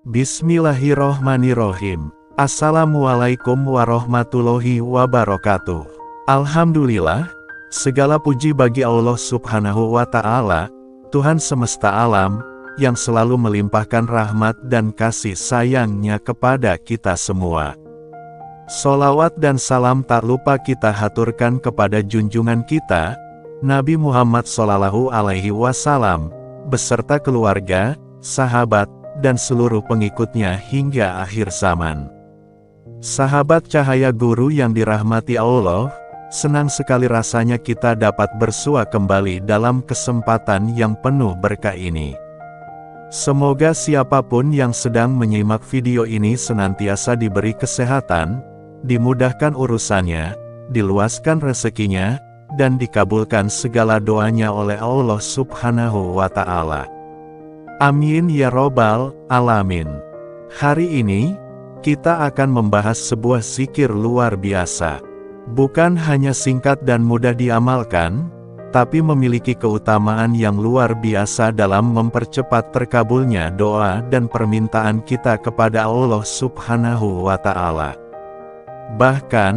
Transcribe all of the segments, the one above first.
Bismillahirrohmanirrohim. Assalamualaikum warahmatullahi wabarakatuh. Alhamdulillah, segala puji bagi Allah Subhanahu wa Ta'ala, Tuhan semesta alam, yang selalu melimpahkan rahmat dan kasih sayang-Nya kepada kita semua. Sholawat dan salam tak lupa kita haturkan kepada junjungan kita, Nabi Muhammad SAW, beserta keluarga, sahabat, dan seluruh pengikutnya hingga akhir zaman. Sahabat cahaya guru yang dirahmati Allah, senang sekali rasanya kita dapat bersua kembali dalam kesempatan yang penuh berkah ini. Semoga siapapun yang sedang menyimak video ini senantiasa diberi kesehatan, dimudahkan urusannya, diluaskan rezekinya, dan dikabulkan segala doanya oleh Allah Subhanahu wa Ta'ala. Amin ya robbal alamin. Hari ini, kita akan membahas sebuah zikir luar biasa. Bukan hanya singkat dan mudah diamalkan, tapi memiliki keutamaan yang luar biasa dalam mempercepat terkabulnya doa dan permintaan kita kepada Allah Subhanahu wa Ta'ala. Bahkan,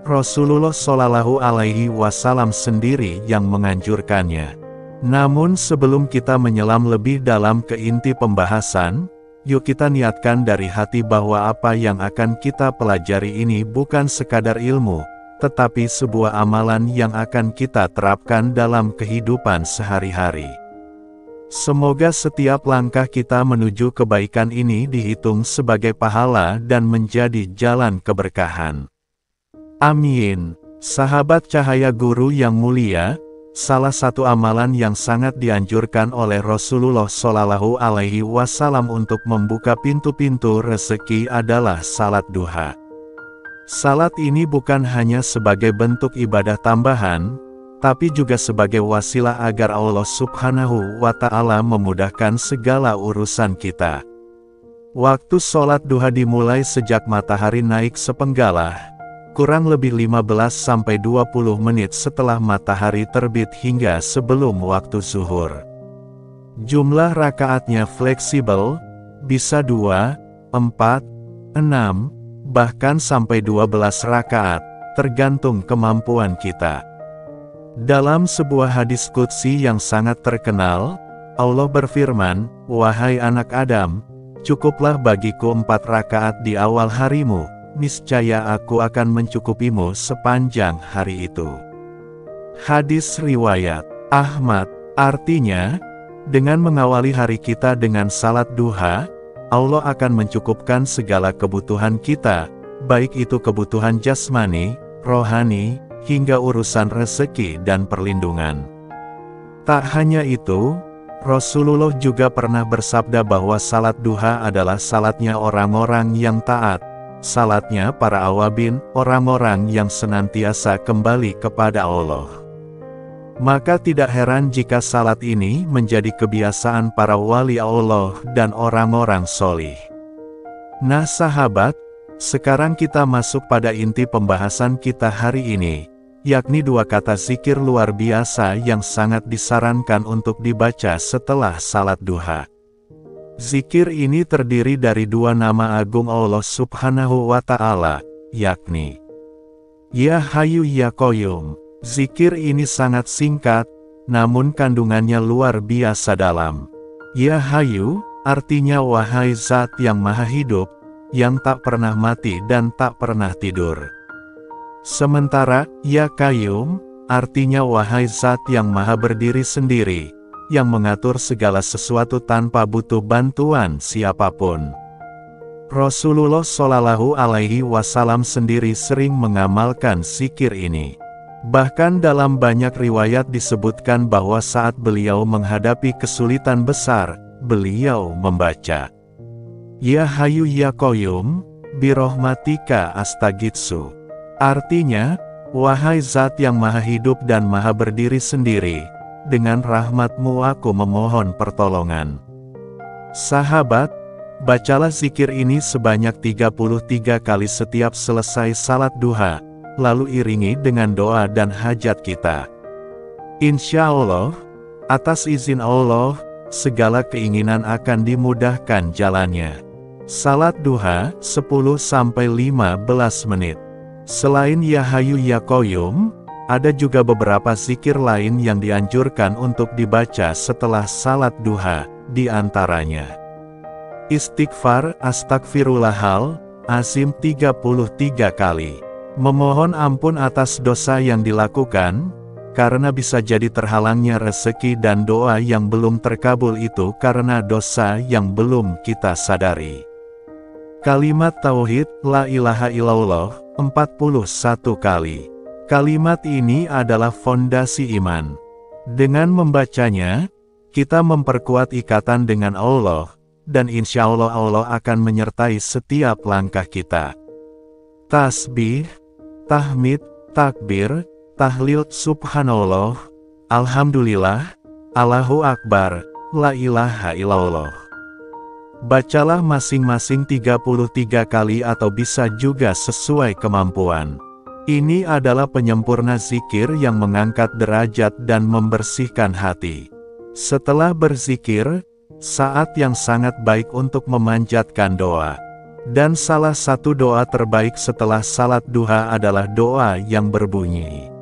Rasulullah Shallallahu Alaihi Wasallam sendiri yang menganjurkannya. Namun sebelum kita menyelam lebih dalam ke inti pembahasan, yuk kita niatkan dari hati bahwa apa yang akan kita pelajari ini bukan sekadar ilmu, tetapi sebuah amalan yang akan kita terapkan dalam kehidupan sehari-hari. Semoga setiap langkah kita menuju kebaikan ini dihitung sebagai pahala dan menjadi jalan keberkahan. Amin. Sahabat cahaya guru yang mulia, salah satu amalan yang sangat dianjurkan oleh Rasulullah Shallallahu Alaihi Wasallam untuk membuka pintu-pintu rezeki adalah salat duha. Salat ini bukan hanya sebagai bentuk ibadah tambahan, tapi juga sebagai wasilah agar Allah Subhanahu wa Ta'ala memudahkan segala urusan kita. Waktu sholat duha dimulai sejak matahari naik sepenggalah, kurang lebih 15-20 menit setelah matahari terbit hingga sebelum waktu zuhur. Jumlah rakaatnya fleksibel, bisa 2, 4, 6, bahkan sampai 12 rakaat, tergantung kemampuan kita. Dalam sebuah hadis qudsi yang sangat terkenal, Allah berfirman, "Wahai anak Adam, cukuplah bagiku 4 rakaat di awal harimu, niscaya aku akan mencukupimu sepanjang hari itu." Hadis riwayat Ahmad, artinya, dengan mengawali hari kita dengan salat duha, Allah akan mencukupkan segala kebutuhan kita, baik itu kebutuhan jasmani, rohani, hingga urusan rezeki dan perlindungan. Tak hanya itu, Rasulullah juga pernah bersabda bahwa salat duha adalah salatnya orang-orang yang taat, salatnya para awabin, orang-orang yang senantiasa kembali kepada Allah. Maka tidak heran jika salat ini menjadi kebiasaan para wali Allah dan orang-orang solih. Nah sahabat, sekarang kita masuk pada inti pembahasan kita hari ini, yakni 2 kata zikir luar biasa yang sangat disarankan untuk dibaca setelah salat duha. Zikir ini terdiri dari 2 nama agung Allah Subhanahu wa Ta'ala, yakni Ya Hayyu Ya Qayyum. Zikir ini sangat singkat, namun kandungannya luar biasa dalam. Ya Hayyu, artinya wahai zat yang maha hidup, yang tak pernah mati dan tak pernah tidur. Sementara, Ya Qayyum, artinya wahai zat yang maha berdiri sendiri, yang mengatur segala sesuatu tanpa butuh bantuan siapapun. Rasulullah Shallallahu Alaihi Wasallam sendiri sering mengamalkan zikir ini. Bahkan dalam banyak riwayat disebutkan bahwa saat beliau menghadapi kesulitan besar, beliau membaca Ya Hayyu Ya Qayyum, birahmatika astaghitsu. Artinya, wahai zat yang maha hidup dan maha berdiri sendiri, dengan rahmat-Mu aku memohon pertolongan. Sahabat, bacalah zikir ini sebanyak 33 kali setiap selesai salat duha, lalu iringi dengan doa dan hajat kita. Insya Allah, atas izin Allah, segala keinginan akan dimudahkan jalannya. Salat duha, 10-15 menit. Selain Ya Hayyu Ya Qayyum, ada juga beberapa zikir lain yang dianjurkan untuk dibaca setelah salat duha, di antaranya istighfar astagfirullahal azim 33 kali. Memohon ampun atas dosa yang dilakukan, karena bisa jadi terhalangnya rezeki dan doa yang belum terkabul itu karena dosa yang belum kita sadari. Kalimat tauhid la ilaha illallah 41 kali. Kalimat ini adalah fondasi iman. Dengan membacanya, kita memperkuat ikatan dengan Allah, dan insya Allah Allah akan menyertai setiap langkah kita. Tasbih, tahmid, takbir, tahlil, subhanallah, alhamdulillah, Allahu Akbar, la ilaha illallah. Bacalah masing-masing 33 kali atau bisa juga sesuai kemampuan. Ini adalah penyempurna zikir yang mengangkat derajat dan membersihkan hati. Setelah berzikir, saat yang sangat baik untuk memanjatkan doa. Dan salah satu doa terbaik setelah salat duha adalah doa yang berbunyi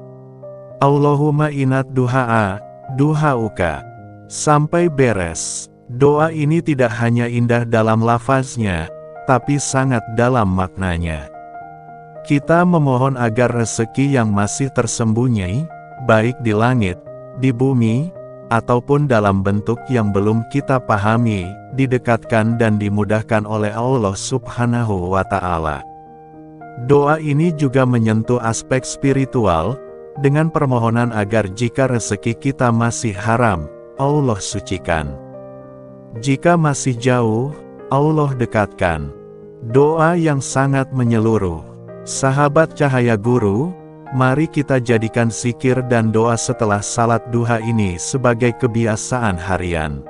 Allahumma inat duha'a, duhauka. Sampai beres. Doa ini tidak hanya indah dalam lafaznya, tapi sangat dalam maknanya. Kita memohon agar rezeki yang masih tersembunyi, baik di langit, di bumi, ataupun dalam bentuk yang belum kita pahami, didekatkan dan dimudahkan oleh Allah Subhanahu wa Ta'ala. Doa ini juga menyentuh aspek spiritual, dengan permohonan agar jika rezeki kita masih haram, Allah sucikan. Jika masih jauh, Allah dekatkan. Doa yang sangat menyeluruh. Sahabat Cahaya Guru, mari kita jadikan zikir dan doa setelah salat duha ini sebagai kebiasaan harian.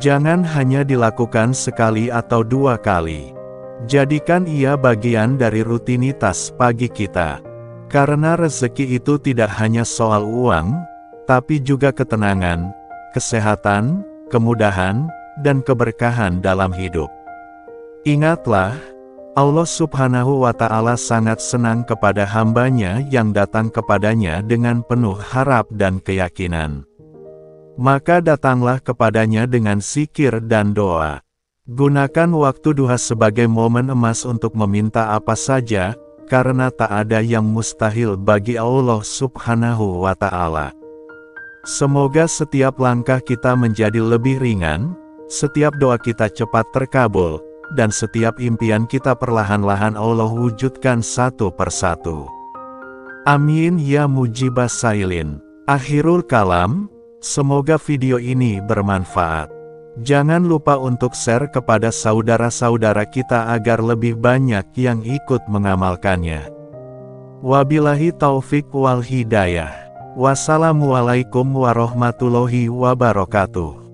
Jangan hanya dilakukan sekali atau 2 kali. Jadikan ia bagian dari rutinitas pagi kita. Karena rezeki itu tidak hanya soal uang, tapi juga ketenangan, kesehatan, kemudahan, dan keberkahan dalam hidup. Ingatlah, Allah Subhanahu wa Ta'ala sangat senang kepada hambanya yang datang kepadanya dengan penuh harap dan keyakinan. Maka datanglah kepadanya dengan zikir dan doa. Gunakan waktu duha sebagai momen emas untuk meminta apa saja, karena tak ada yang mustahil bagi Allah Subhanahu wa Ta'ala. Semoga setiap langkah kita menjadi lebih ringan, setiap doa kita cepat terkabul, dan setiap impian kita perlahan-lahan Allah wujudkan satu persatu. Amin ya mujibas sailin. Akhirul kalam, semoga video ini bermanfaat. Jangan lupa untuk share kepada saudara-saudara kita agar lebih banyak yang ikut mengamalkannya. Wabillahi taufik wal hidayah. Wassalamualaikum warahmatullahi wabarakatuh.